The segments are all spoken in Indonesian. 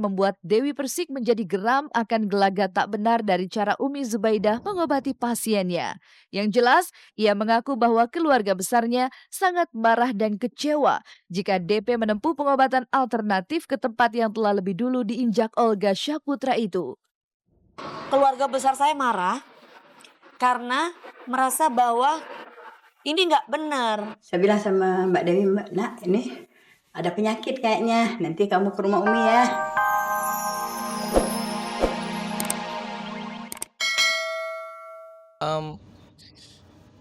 membuat Dewi Persik menjadi geram akan gelagat tak benar dari cara Umi Zubaidah mengobati pasiennya. Yang jelas, ia mengaku bahwa keluarga besarnya sangat marah dan kecewa jika DP menempuh pengobatan alternatif ke tempat yang telah lebih dulu diinjak Olga Syaputra itu. Keluarga besar saya marah karena merasa bahwa ini nggak benar. Saya bilang sama Mbak Dewi, Mbak, nak ini ada penyakit kayaknya, nanti kamu ke rumah Umi ya.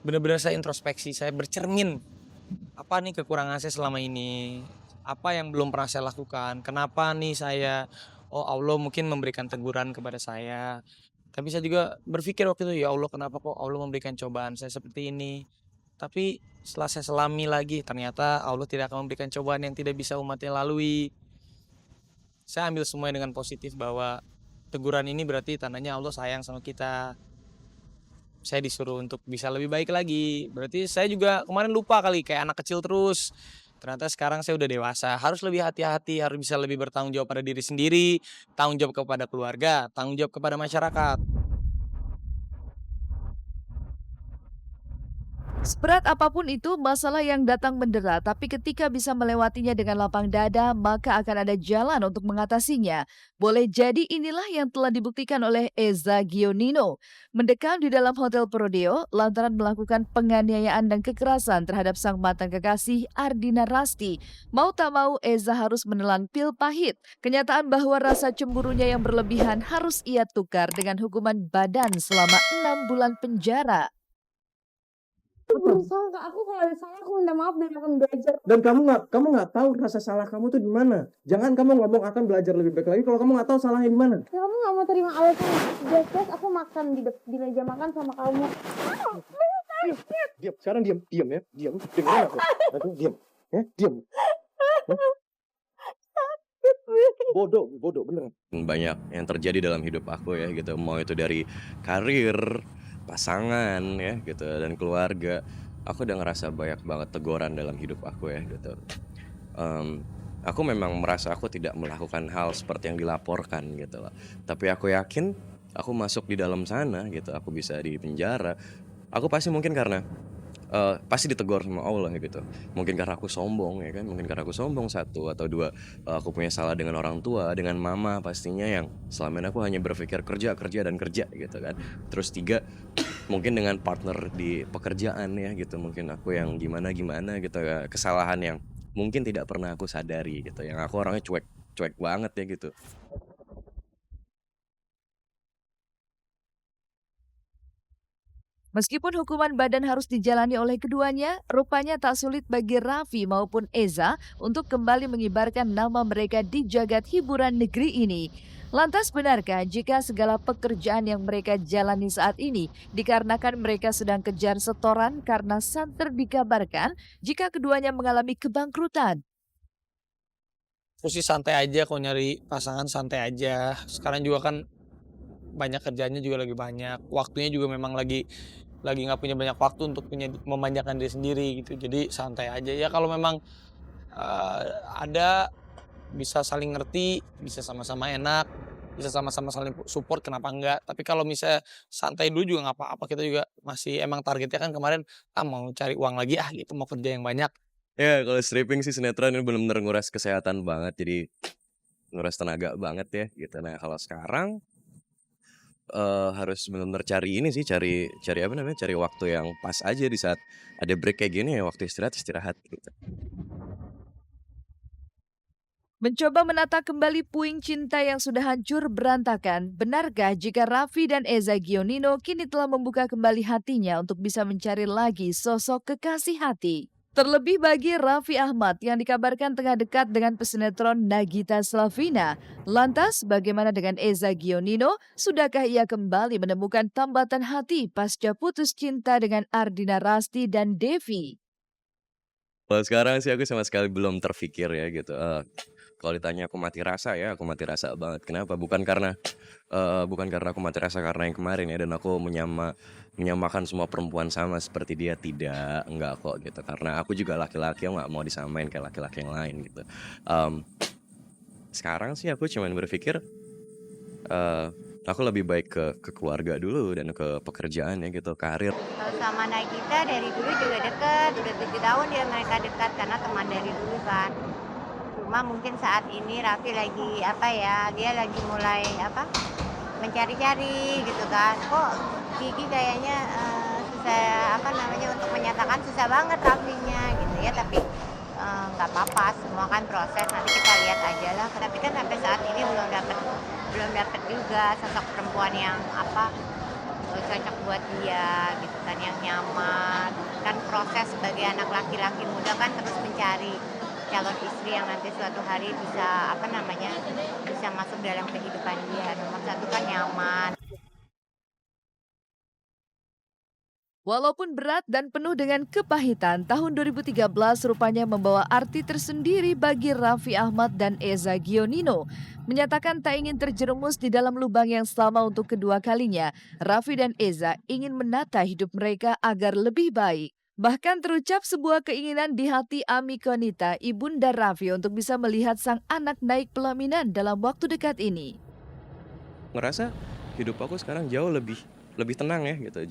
Benar-benar saya introspeksi, saya bercermin. Apa nih kekurangan saya selama ini? Apa yang belum pernah saya lakukan? Kenapa nih oh Allah mungkin memberikan teguran kepada saya. Tapi saya juga berpikir waktu itu, ya Allah kenapa kok Allah memberikan cobaan saya seperti ini. Tapi setelah saya selami lagi, ternyata Allah tidak akan memberikan cobaan yang tidak bisa umatnya lalui. Saya ambil semuanya dengan positif bahwa teguran ini berarti tandanya Allah sayang sama kita. Saya disuruh untuk bisa lebih baik lagi. Berarti saya juga kemarin lupa kali kayak anak kecil terus. Ternyata sekarang saya udah dewasa, harus lebih hati-hati, harus bisa lebih bertanggung jawab pada diri sendiri, tanggung jawab kepada keluarga, tanggung jawab kepada masyarakat. Seberat apapun itu masalah yang datang mendera, tapi ketika bisa melewatinya dengan lapang dada, maka akan ada jalan untuk mengatasinya. Boleh jadi inilah yang telah dibuktikan oleh Eza Gionino. Mendekam di dalam hotel Prodeo lantaran melakukan penganiayaan dan kekerasan terhadap sang mantan kekasih Ardina Rasti. Mau tak mau Eza harus menelan pil pahit. Kenyataan bahwa rasa cemburunya yang berlebihan harus ia tukar dengan hukuman badan selama 6 bulan penjara. Berusaha Kak, aku kalau ada salah aku minta maaf dan akan belajar. Dan kamu nggak tahu rasa salah kamu tuh di mana. Jangan kamu ngomong akan belajar lebih baik lagi kalau kamu nggak tahu salahnya di mana. Ya, kamu nggak mau terima alasan jelas-jelas aku makan di meja makan sama kamu. Diam, sekarang diam ya, diam. Dengerin aku. Diam, ya, diam. Bodoh beneran. Banyak yang terjadi dalam hidup aku ya gitu, mau itu dari karir, pasangan ya gitu, dan keluarga. Aku udah ngerasa banyak banget teguran dalam hidup aku ya gitu. Aku memang merasa aku tidak melakukan hal seperti yang dilaporkan gitu loh. Tapi aku yakin aku masuk di dalam sana gitu, aku bisa di penjara. Aku pasti mungkin karena pasti ditegur sama Allah gitu. Mungkin karena aku sombong ya kan, mungkin karena aku sombong, satu atau dua, aku punya salah dengan orang tua, dengan mama pastinya yang selama ini aku hanya berpikir kerja gitu kan. Terus tiga, mungkin dengan partner di pekerjaan ya gitu, mungkin aku yang gimana gitu ya, kesalahan yang mungkin tidak pernah aku sadari gitu, yang aku orangnya cuek banget ya gitu. Meskipun hukuman badan harus dijalani oleh keduanya, rupanya tak sulit bagi Raffi maupun Eza untuk kembali mengibarkan nama mereka di jagat hiburan negeri ini. Lantas benarkah jika segala pekerjaan yang mereka jalani saat ini dikarenakan mereka sedang kejar setoran karena santer dikabarkan jika keduanya mengalami kebangkrutan? Aku sih santai aja, kalau nyari pasangan santai aja. Sekarang juga kan banyak kerjanya juga lagi banyak, waktunya juga memang lagi nggak punya banyak waktu untuk memanjakan diri sendiri gitu. Jadi santai aja ya, kalau memang ada bisa saling ngerti, bisa sama-sama enak, bisa sama-sama saling support, kenapa enggak. Tapi kalau misalnya santai dulu juga nggak apa-apa, kita juga masih emang targetnya kan kemarin mau cari uang lagi gitu, mau kerja yang banyak. Ya kalau stripping sih, sinetron ini benar-benar nguras kesehatan banget, jadi nguras tenaga banget ya gitu. Nah kalau sekarang harus benar-benar cari ini sih, cari apa namanya, cari waktu yang pas aja di saat ada break kayak gini ya, waktu istirahat gitu. Mencoba menata kembali puing cinta yang sudah hancur berantakan, benarkah jika Raffi dan Eza Gionino kini telah membuka kembali hatinya untuk bisa mencari lagi sosok kekasih hati? Terlebih bagi Raffi Ahmad yang dikabarkan tengah dekat dengan pesinetron Nagita Slavina. Lantas bagaimana dengan Eza Gionino? Sudahkah ia kembali menemukan tambatan hati pasca putus cinta dengan Ardina Rasti dan Devi? Kalau sekarang sih aku sama sekali belum terfikir ya gitu. Kalau ditanya aku mati rasa ya, aku mati rasa banget. Kenapa? Bukan karena aku mati rasa karena yang kemarin ya, dan aku menyamakan semua perempuan sama seperti dia, tidak, enggak kok gitu. Karena aku juga laki-laki, aku nggak mau disamain kayak laki-laki yang lain gitu. sekarang sih aku cuman berpikir aku lebih baik ke keluarga dulu dan ke pekerjaan ya gitu, karir. Kalau sama Nagita dari dulu juga deket, udah 7 tahun dia mereka dekat karena teman dari dulu kan. Cuma mungkin saat ini Raffi lagi dia lagi mulai mencari-cari gitu kan. Kok Gigi kayaknya susah untuk menyatakan susah banget Raffinya gitu ya. Tapi nggak apa-apa, semua kan proses, nanti kita lihat aja lah. Tapi kan sampai saat ini belum dapet juga sosok perempuan yang cocok buat dia gitu kan, yang nyaman. Kan proses sebagai anak laki-laki muda kan terus mencari calon istri yang nanti suatu hari bisa bisa masuk dalam kehidupan dia. Nomor satu kan nyaman. Walaupun berat dan penuh dengan kepahitan, tahun 2013 rupanya membawa arti tersendiri bagi Raffi Ahmad dan Eza Gionino. Menyatakan tak ingin terjerumus di dalam lubang yang sama untuk kedua kalinya, Raffi dan Eza ingin menata hidup mereka agar lebih baik. Bahkan terucap sebuah keinginan di hati Ami Konita, ibunda Raffi, untuk bisa melihat sang anak naik pelaminan dalam waktu dekat ini. Ngerasa hidup aku sekarang jauh lebih tenang ya gitu,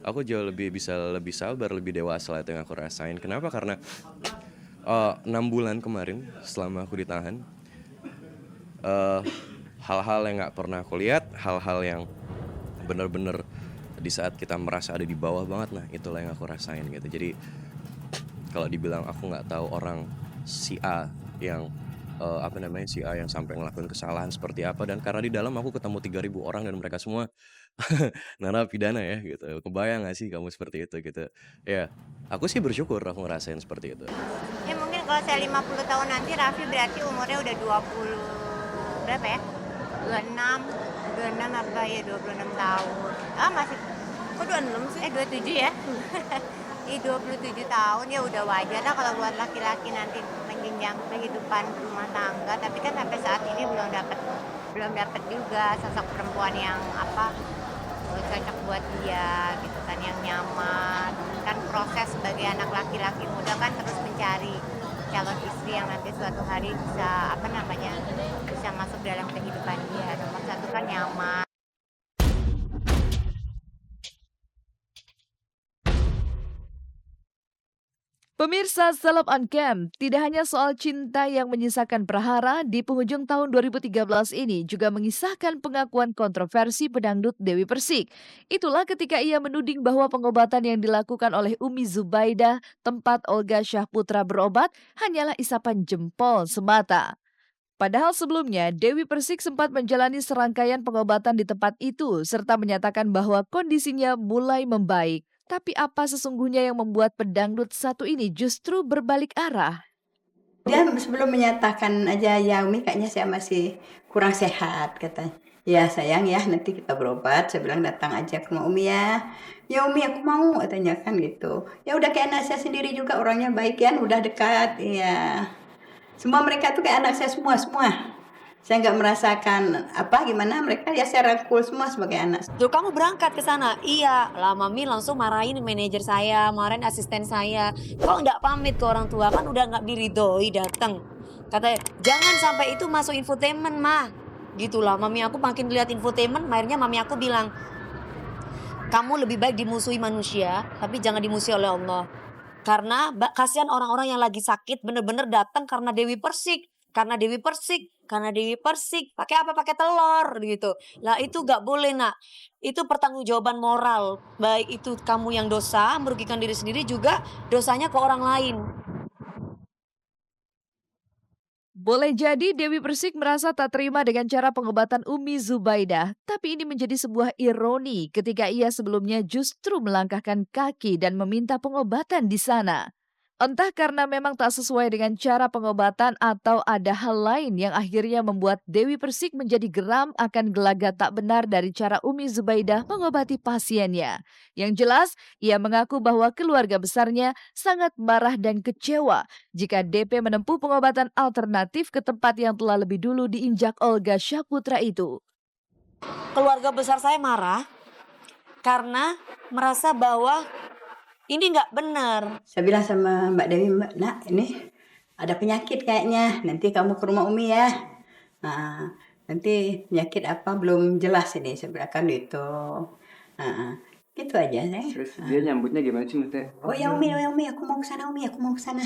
aku jauh lebih bisa lebih sabar, lebih dewasa lah itu yang aku rasain. Kenapa? Karena 6 bulan kemarin selama aku ditahan, hal-hal yang nggak pernah aku lihat, hal-hal yang benar-benar di saat kita merasa ada di bawah banget, nah itulah yang aku rasain gitu. Jadi kalau dibilang aku nggak tahu orang si A yang si A yang sampai ngelakuin kesalahan seperti apa, dan karena di dalam aku ketemu 3.000 orang dan mereka semua narapidana ya gitu. Kebayang gak sih kamu seperti itu gitu. Ya, aku sih bersyukur aku ngerasain seperti itu. Ya mungkin kalau saya 50 tahun nanti Raffi berarti umurnya udah 20 berapa ya? 26 apa ya, 26 tahun. Masih kok 26 sih? 27 ya. 27 tahun ya udah wajar lah kalau buat laki-laki nanti menjenjang kehidupan rumah tangga. Tapi kan sampai saat ini belum dapet juga sosok perempuan yang cocok buat dia gitu kan, yang nyaman. Kan proses sebagai anak laki-laki muda kan terus mencari calon istri yang nanti suatu hari bisa bisa masuk dalam kehidupan dia. Nomor satu kan nyaman. Pemirsa Celeb on Cam, tidak hanya soal cinta yang menyisakan prahara, di penghujung tahun 2013 ini juga mengisahkan pengakuan kontroversi pedangdut Dewi Persik. Itulah ketika ia menuding bahwa pengobatan yang dilakukan oleh Umi Zubaidah, tempat Olga Syahputra berobat, hanyalah isapan jempol semata. Padahal sebelumnya, Dewi Persik sempat menjalani serangkaian pengobatan di tempat itu, serta menyatakan bahwa kondisinya mulai membaik. Tapi apa sesungguhnya yang membuat pedangdut satu ini justru berbalik arah? Dia sebelum menyatakan aja, ya Umi kayaknya saya masih kurang sehat katanya. Ya sayang ya, nanti kita berobat. Saya bilang datang aja ke rumah Umi ya. Ya Umi aku mau katanya kan gitu. Ya udah kayak anak saya sendiri juga, orangnya baik kan, udah dekat. Ya semua mereka tuh kayak anak saya semua. Saya nggak merasakan gimana mereka, ya saya rangkul semua sebagai anak. Tuh kamu berangkat ke sana? Iya. Lah Mami langsung marahin manajer saya, marahin asisten saya. Kok nggak pamit ke orang tua, kan udah nggak diridhoi datang. Katanya jangan sampai itu masuk infotainment mah. Gitulah Mami aku makin lihat infotainment, akhirnya Mami aku bilang, kamu lebih baik dimusuhi manusia, tapi jangan dimusuhi oleh Allah. Karena kasihan orang-orang yang lagi sakit bener-bener datang karena Dewi Persik. Karena Dewi Persik, pakai apa? Pakai telur gitu. Lah itu gak boleh nak. Itu pertanggungjawaban moral. Baik itu kamu yang dosa, merugikan diri sendiri, juga dosanya ke orang lain. Boleh jadi Dewi Persik merasa tak terima dengan cara pengobatan Umi Zubaidah, tapi ini menjadi sebuah ironi ketika ia sebelumnya justru melangkahkan kaki dan meminta pengobatan di sana. Entah karena memang tak sesuai dengan cara pengobatan atau ada hal lain yang akhirnya membuat Dewi Persik menjadi geram akan gelagat tak benar dari cara Umi Zubaidah mengobati pasiennya. Yang jelas, ia mengaku bahwa keluarga besarnya sangat marah dan kecewa jika DP menempuh pengobatan alternatif ke tempat yang telah lebih dulu diinjak Olga Syahputra itu. Keluarga besar saya marah karena merasa bahwa ini nggak benar. Saya bilang sama Mbak Dewi, Mbak, nak ini ada penyakit kayaknya, nanti kamu ke rumah Umi ya. Ah, nanti penyakit apa belum jelas ini sebelah kan itu. Ah, gitu aja saya. Terus dia nyambutnya gimana sih maksudnya? Oh ya Umi, aku mau ke sana Umi, aku mau ke sana.